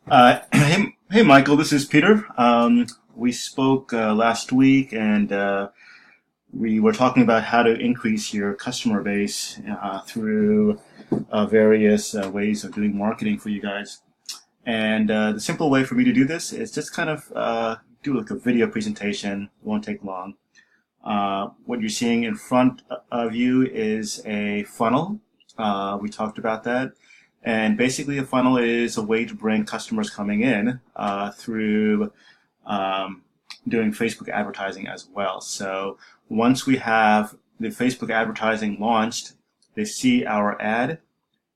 Hey, Michael, this is Peter. We spoke last week, and we were talking about how to increase your customer base through various ways of doing marketing for you guys. And the simple way for me to do this is just kind of do like a video presentation. It won't take long. What you're seeing in front of you is a funnel. We talked about that. And basically, a funnel is a way to bring customers coming in through doing Facebook advertising as well. So once we have the Facebook advertising launched, they see our ad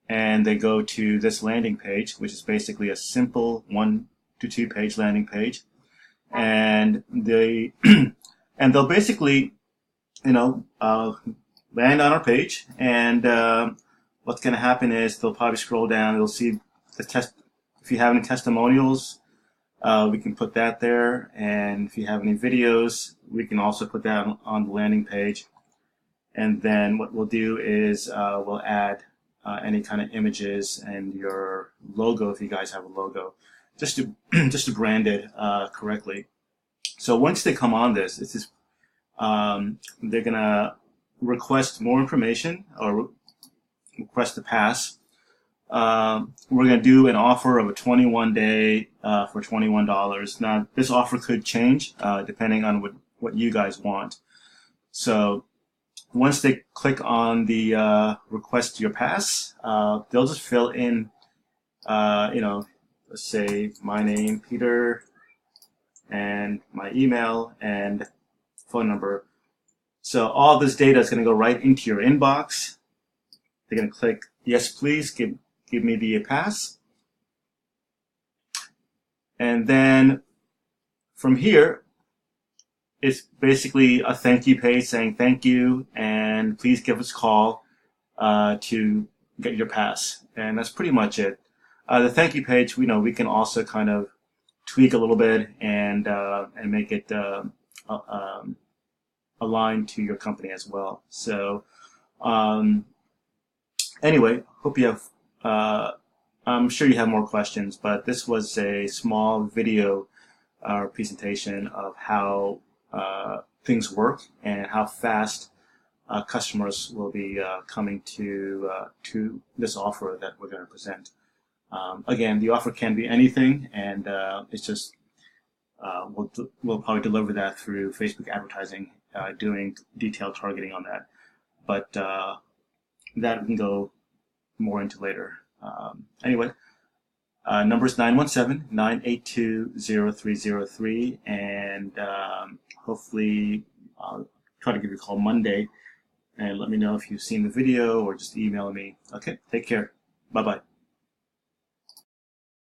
and they go to this landing page, which is basically a simple 1 to 2 page landing page. And they and they'll basically, land on our page, and what's going to happen is they'll probably scroll down. They'll see the test. If you have any testimonials, we can put that there. And if you have any videos, we can also put that on the landing page. And then what we'll do is we'll add any kind of images and your logo, if you guys have a logo, just to just to brand it correctly. So once they come on this, they're gonna request more information or request to pass. We're going to do an offer of a 21-day for $21. Now, this offer could change depending on what you guys want. So once they click on the request your pass, they'll just fill in, let's say my name, Peter, and my email and phone number. So all this data is going to go right into your inbox. They're going to click, yes, please, give me the pass. And then from here, it's basically a thank you page saying thank you, and please give us a call to get your pass. And that's pretty much it. The thank you page, we can also kind of tweak a little bit and make it aligned to your company as well. So, anyway, hope you have, I'm sure you have more questions, but this was a small video presentation of how things work and how fast customers will be coming to this offer that we're going to present. Again, the offer can be anything, and it's just we'll probably deliver that through Facebook advertising, doing detailed targeting on that. But that we can go more into later. Anyway, number is 917-982-0303, and hopefully I'll try to give you a call Monday and let me know if you've seen the video or just email me. Okay, take care. Bye-bye.